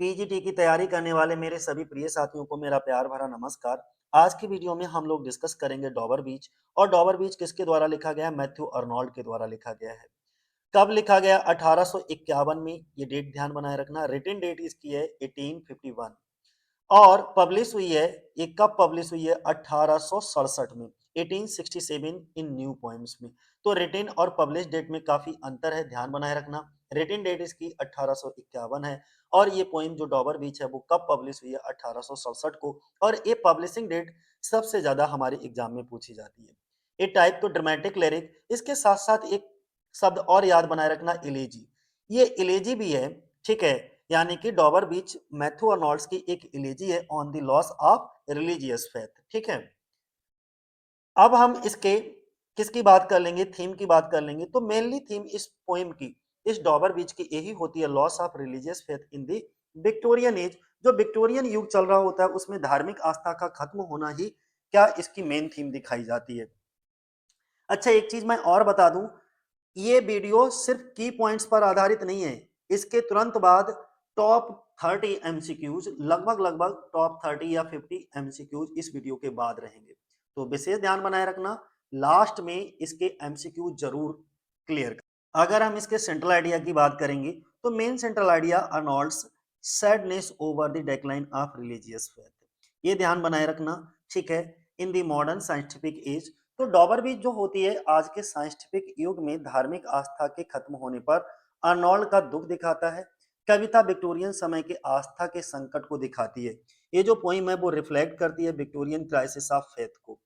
PGT की तैयारी करने वाले मेरे सभी प्रिय साथियों को मेरा प्यार भरा नमस्कार। आज की वीडियो में हम लोग डिस्कस करेंगे डॉबर बीच। और डॉबर बीच किसके द्वारा लिखा गया है? मैथ्यू अर्नोल्ड के द्वारा लिखा गया है। कब लिखा गया? 1851 में। ये डेट ध्यान बनाए रखना। रिटन डेट इसकी है 1851। और पब्लिश हुई है, ये कब पब्लिश हुई है? 1867 में, 1867 इन न्यू पोएम्स में। तो रिटन और पब्लिश डेट में काफी अंतर है, ध्यान बनाए रखना। रिटन डेट इसकी 1851 है और ये पोएम जो डॉबर बीच है वो कब पब्लिश हुई है? 1867 को। और ये पब्लिशिंग डेट सबसे ज्यादा हमारे एग्जाम में पूछी जाती है। ये टाइप तो ड्रामेटिक लिरिक, इसके साथ साथ एक शब्द और याद बनाए रखना, इलेजी। ये इलेजी भी है, ठीक है। यानी कि डॉबर बीच मैथ्यू अर्नोल्ड्स की एक इलेजी है on the loss of religious faith, ठीक है। अब हम इसके किसकी बात कर लेंगे? थीम की बात कर लेंगे। तो मेनली थीम इस पोएम की, इस डॉबर बीच की यही होती है, loss of religious faith in the Victorian as. जो विक्टोरियन युग चल रहा होता है उसमें धार्मिक आस्था का खत्म होना ही क्या इसकी मेन थीम दिखाई जाती है। अच्छा, एक चीज मैं और बता दूं, ये वीडियो सिर्फ की पॉइंट्स पर आधारित नहीं है। इसके तुरंत बाद टॉप 30 एमसीक्यूज, लगभग लगभग टॉप 30 या 50 एमसीक्यूज इस वीडियो के बाद रहेंगे। तो विशेष ध्यान बनाए रखना, लास्ट में इसके एमसीक्यू जरूर क्लियर कर। अगर हम इसके सेंट्रल आइडिया की बात करेंगे तो main central idea Arnold's sadness over the decline of religious faith, ये ध्यान बनाए रखना, ठीक है। In the modern scientific age, तो डॉबर बीच जो होती है आज के साइंटिफिक युग में धार्मिक आस्था के खत्म होने पर अर्नोल्ड का दुख दिखाता है। कविता विक्टोरियन समय के आस्था के संकट को दिखाती है। ये जो पोइम है वो रिफ्लेक्ट करती है विक्टोरियन क्राइसिस ऑफ फेथ को।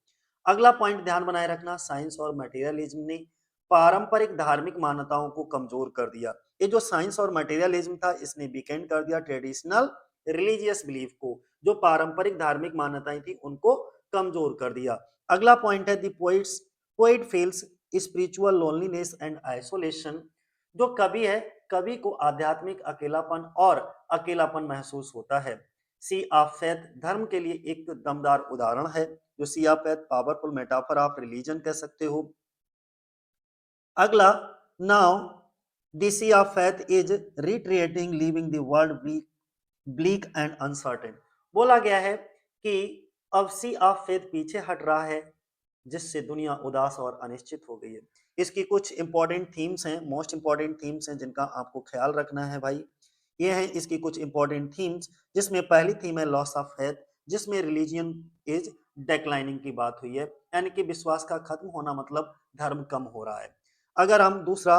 अगला पॉइंट ध्यान बनाए रखना, साइंस और मटेरियलिज्म ने पारंपरिक धार्मिक मान्यताओं को कमजोर कर दिया। ये जो साइंस और मटेरियलिज्म था इसने वीकेंड कर दिया ट्रेडिशनल रिलीजियस बिलीफ को, जो पारंपरिक धार्मिक मान्यताएं थी उनको कमजोर कर दिया। अगला पॉइंट है the poet feels spiritual loneliness and isolation. जो कवि है, कवि को आध्यात्मिक अकेलापन और अकेलापन महसूस होता है। सी ऑफ फेथ धर्म के लिए एक दमदार उदाहरण है। जो sea of faith powerful metaphor of religion कह सकते हो। अगला, now the sea of faith is retreating leaving the world bleak and uncertain. बोला गया है कि अब सी ऑफ फेथ पीछे हट रहा है, जिससे दुनिया उदास और अनिश्चित हो गई है। इसकी कुछ इंपॉर्टेंट थीम्स हैं, मोस्ट इंपॉर्टेंट थीम्स हैं जिनका आपको ख्याल रखना है भाई। ये हैं इसकी कुछ इंपॉर्टेंट थीम्स, जिसमें पहली थीम है लॉस ऑफ फेथ, जिसमें रिलीजियन इज डेक्लाइनिंग की बात हुई है, यानी कि विश्वास का खत्म होना मतलब धर्म कम हो रहा है। अगर हम दूसरा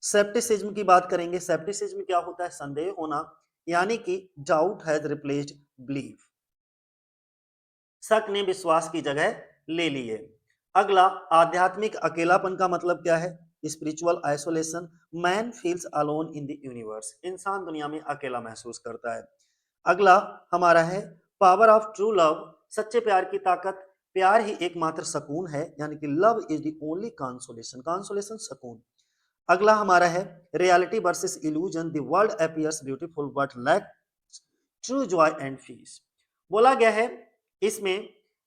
सेप्टिसिज्म की बात करेंगे, सेप्टिसिज्म क्या होता है? संदेह होना, यानी कि डाउट हैज रिप्लेस्ड बिलीफ, शक ने विश्वास की जगह ले ली है। अगला, आध्यात्मिक अकेलापन का मतलब क्या है? Spiritual isolation, man feels alone in the universe, इंसान दुनिया में अकेला महसूस करता है। अगला हमारा है पावर ऑफ ट्रू लव, सच्चे प्यार की ताकत, प्यार ही एकमात्र सुकून है, यानी कि love is the only consolation, consolation सुकून। अगला हमारा है reality versus illusion, the world appears beautiful but lack true joy and peace. बोला गया है इसमें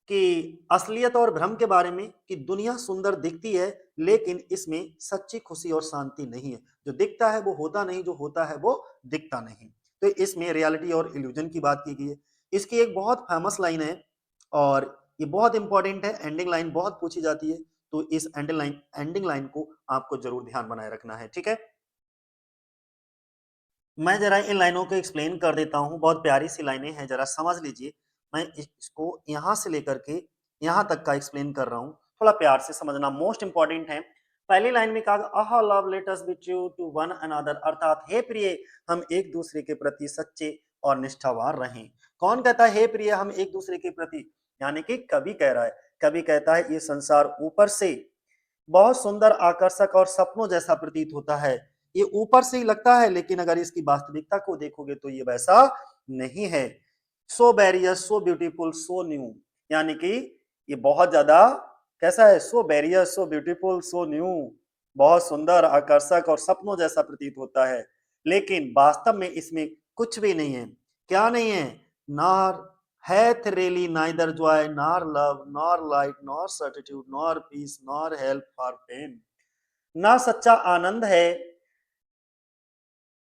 कि असलियत और भ्रम के बारे में, कि दुनिया सुंदर दिखती है लेकिन इसमें सच्ची खुशी और शांति नहीं है। जो दिखता है वो होता नहीं, जो होता है वो दिखता नहीं। तो इसमें रियलिटी और इल्यूजन की बात की गई है। इसकी एक बहुत फेमस लाइन है और ये बहुत इंपॉर्टेंट है, एंडिंग लाइन बहुत पूछी जाती है। तो इस एंडिंग लाइन को आपको जरूर ध्यान बनाए रखना है, ठीक है। मैं जरा इन लाइनों को एक्सप्लेन कर देता हूँ, बहुत प्यारी सी लाइनें हैं, जरा समझ लीजिए। मैं इसको यहाँ से लेकर के यहाँ तक का एक्सप्लेन कर रहा हूँ, थोड़ा प्यार से समझना, मोस्ट इंपॉर्टेंट है। पहली लाइन में कहा, ah love let us be true to one another, अर्थात हे प्रिय हम एक दूसरे के प्रति सच्चे और निष्ठावान रहें। कौन कहता है हे प्रिय हम एक दूसरे के प्रति? यानी कि कवि कह रहा है। कवि कहता है ये संसार ऊपर से बहुत सुंदर, आकर्षक और सपनों जैसा प्रतीत होता है। ये ऊपर से ही लगता है लेकिन अगर इसकी वास्तविकता को देखोगे तो ये वैसा नहीं है। सो बैरियस, सो ब्यूटीफुल, सो न्यू, यानी कि ये बहुत ज्यादा कैसा है? सो बैरियस, सो ब्यूटीफुल, सो न्यू, बहुत सुंदर, आकर्षक और सपनों जैसा प्रतीत होता है, लेकिन वास्तव में इसमें कुछ भी नहीं है। क्या नहीं है? नार hath really neither joy nor love nor light nor certitude nor peace nor help for pain। ना सच्चा आनंद है,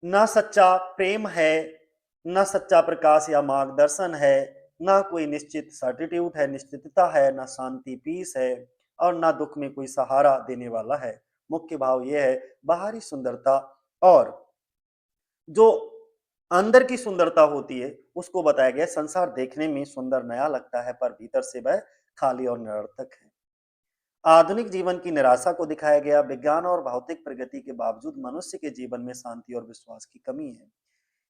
ना सच्चा प्रेम है, न सच्चा प्रकाश या मार्गदर्शन है, ना कोई निश्चित सर्टिट्यूड है, निश्चितता है, ना शांति पीस है, और ना दुख में कोई सहारा देने वाला है। मुख्य भाव यह है, बाहरी सुंदरता और जो अंदर की सुंदरता होती है उसको बताया गया। संसार देखने में सुंदर नया लगता है, पर भीतर से वह खाली और निरर्थक है। आधुनिक जीवन की निराशा को दिखाया गया। विज्ञान और भौतिक प्रगति के बावजूद मनुष्य के जीवन में शांति और विश्वास की कमी है।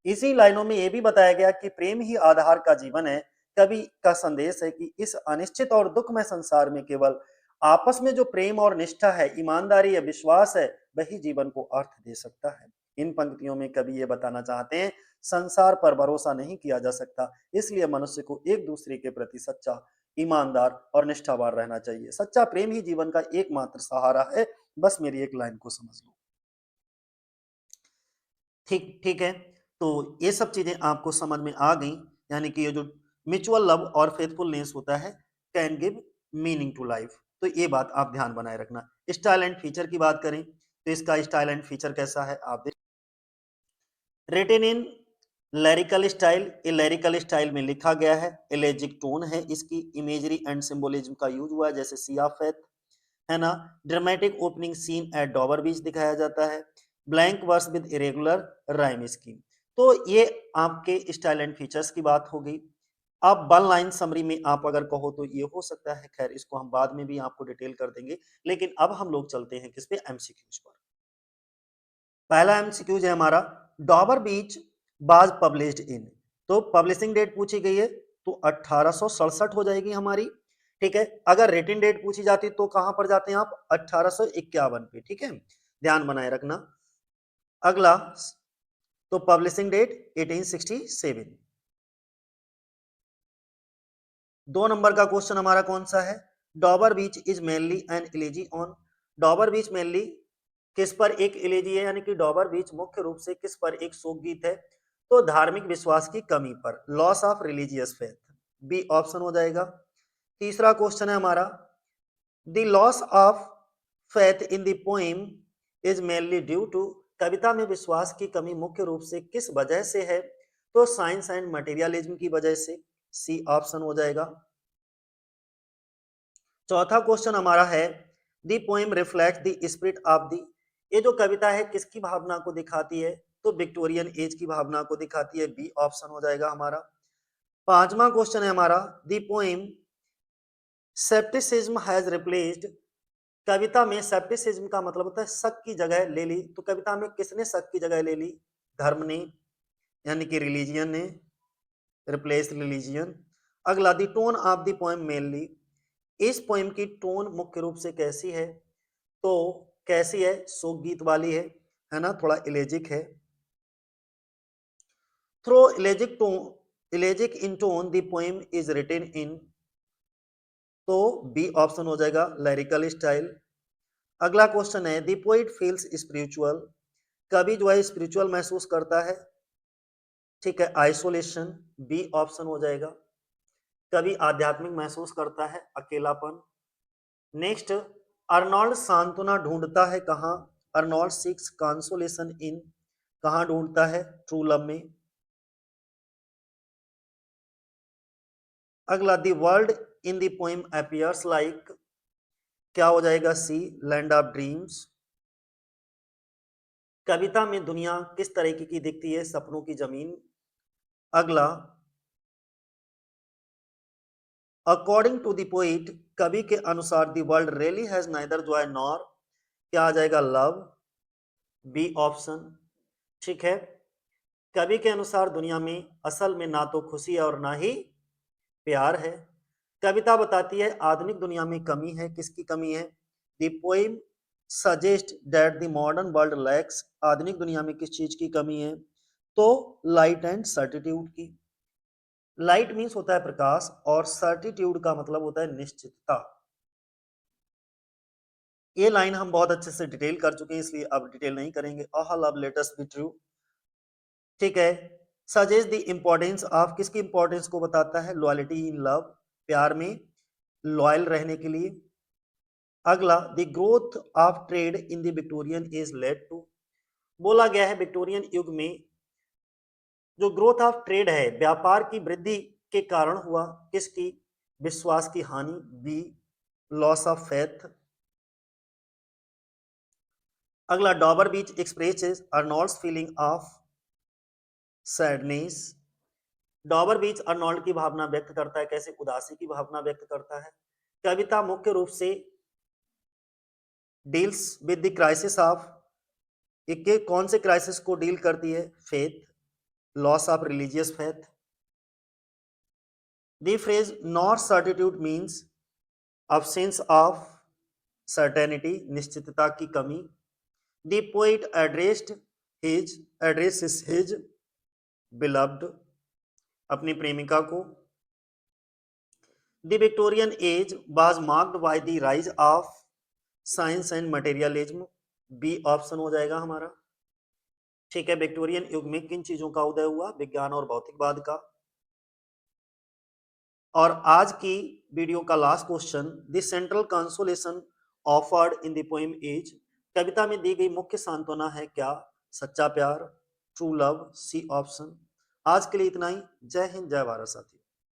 इसी लाइनों में यह भी बताया गया कि प्रेम ही आधार का जीवन है। कवि का संदेश है कि इस अनिश्चित और दुखमय संसार में केवल आपस में जो प्रेम और निष्ठा है, ईमानदारी या विश्वास है, वही जीवन को अर्थ दे सकता है। इन पंक्तियों में कवि ये बताना चाहते हैं, संसार पर भरोसा नहीं किया जा सकता, इसलिए मनुष्य को एक दूसरे के प्रति सच्चा, ईमानदार और निष्ठावान रहना चाहिए। सच्चा प्रेम ही जीवन का एकमात्र सहारा है। बस मेरी एक लाइन को समझ लो। ठीक ठीक है। तो ये सब चीजें आपको समझ में आ गई, यानी कि ये जो म्यूचुअल लव और फेथफुलनेस होता है can give meaning to life. तो ये बात आप ध्यान बनाए रखना। स्टाइल एंड फीचर की बात करें तो इसका स्टाइल एंड फीचर कैसा है आप देख। रिटेन इन लैरिकल स्टाइल, ये लैरिकल स्टाइल में लिखा गया है। एलेजिक टोन है इसकी। इमेजरी एंड सिंबोलिज्म का यूज हुआ है, जैसे सिया फेथ, है ना। Dramatic opening scene at Dover beach दिखाया जाता है। Blank verse with irregular rhyme scheme. तो ये आपके स्टाइल एंड फीचर्स की बात हो गई। अब वन लाइन समरी में आप अगर कहो तो ये हो सकता है, खैर इसको हम बाद में भी आपको डिटेल कर देंगे। लेकिन अब हम लोग चलते हैं किस पे, एमसीक्यूज पर। पहला एमसीक्यूज है हमारा, डॉबर बीच बाज पब्लिश्ड इन। तो पब्लिशिंग डेट पूछी गई है तो 1867 हो जाएगी हमारी। ठीक है। अगर रिटन डेट पूछी जाती तो कहां पर जाते हैं आप, 1851 पे। ठीक है, ध्यान बनाए रखना। अगला, तो पब्लिशिंग डेट 1867। 2 नंबर का क्वेश्चन हमारा कौन सा है, Dover beach is mainly an elegy on. Dover beach mainly किस पर एक इलेजी है, यानी कि डॉबर बीच मुख्य रूप से किस पर एक शोक गीत है, तो धार्मिक विश्वास की कमी पर, loss of religious faith. B option हो जाएगा। तीसरा क्वेश्चन है हमारा, the loss of faith in the poem is mainly due to. कविता में विश्वास की कमी मुख्य रूप से किस वजह से है, तो साइंस एंड मटेरियलिज्म की वजह से। सी ऑप्शन हो जाएगा। चौथा क्वेश्चन हमारा है, दी poem reflect the spirit of the. ये जो कविता है किसकी भावना को दिखाती है, तो विक्टोरियन एज की भावना को दिखाती है। बी ऑप्शन हो जाएगा हमारा। पांचवा क्वेश्चन है हमारा, दी पोएम सेप्टिसिज्म हैज रिप्लेस्ड। कविता में सेप्टिसिज्म का मतलब होता है शक की जगह ले ली, तो कविता में किसने शक की जगह ले ली, धर्म ने, यानी कि रिलीजियन ने, रिप्लेस रिलीजियन। अगला, the tone of the poem mainly. इस पोएम की टोन मुख्य रूप से कैसी है, तो कैसी है, शोक गीत वाली है ना, थोड़ा इलेजिक है। Throw elegiac tone, elegiac in tone the poem is written in, तो बी ऑप्शन हो जाएगा, लैरिकल स्टाइल। अगला क्वेश्चन है, द पोइट फील्स स्पिरिचुअल। कवि जो है स्पिरिचुअल महसूस करता है। ठीक है, आइसोलेशन। बी ऑप्शन हो जाएगा। कवि आध्यात्मिक महसूस करता है, अकेलापन। नेक्स्ट, अर्नोल्ड सांत्वना ढूंढता है कहाँ, अर्नोल्ड सीक्स कंसोलेशन इन, कहाँ ढूंढता है, ट्रू लव में। अगला, the world in the poem appears like, क्या हो जाएगा, सी लैंड ऑफ ड्रीम्स। कविता में दुनिया किस तरीके की दिखती है, सपनों की जमीन। अगला, अकॉर्डिंग टू द पोइट, कवि के अनुसार the world really has neither Joy nor, क्या आ जाएगा, लव। B option. ठीक है, कवि के अनुसार दुनिया में असल में ना तो खुशी है और ना ही प्यार है। कविता बताती है आधुनिक दुनिया में कमी है, किसकी कमी है, the poem suggest that the modern world lakhs. आधुनिक दुनिया में किस चीज की कमी है, तो लाइट एंड सर्टिट्यूड की। लाइट मीन्स होता है प्रकाश, और सर्टिट्यूड का मतलब होता है निश्चितता। ये लाइन हम बहुत अच्छे से डिटेल कर चुके हैं, इसलिए अब डिटेल नहीं करेंगे। Ah love let us be true. ठीक है, सजेस्ट द इंपॉर्टेंस ऑफ, किसकी इंपॉर्टेंस को बताता है, लॉयल्टी इन लव, प्यार में लॉयल रहने के लिए। अगला, the growth of trade in the Victorian age led to. बोला गया है विक्टोरियन युग में जो ग्रोथ ऑफ ट्रेड है, व्यापार की वृद्धि के कारण हुआ, किसकी? विश्वास की हानि, बी लॉस ऑफ फेथ। अगला, Dover Beach expresses Arnold's feeling of sadness. Dover Beach Arnold की भावना व्यक्त करता है, कैसे? उदासी की भावना व्यक्त करता है। कविता मुख्य रूप से deals with the crisis of, के कौन से क्राइसिस को डील करती है? Faith, loss of religious faith. The phrase not certitude means absence of certainty, निश्चितता की कमी। The poet addresses his beloved, अपनी प्रेमिका को। The Victorian age was marked by the rise of science and materialism, B option हो जाएगा हमारा। ठीक है, विक्टोरियन युग में किन चीजों का उदय हुआ? विज्ञान और भौतिकवाद का। और आज की वीडियो का last question, the central consolation offered in the poem is, कविता में दी गई मुख्य सांत्वना है क्या? सच्चा प्यार, ट्रू लव, सी ऑप्शन। आज के लिए इतना ही। जय हिंद, जय भारत साथियों।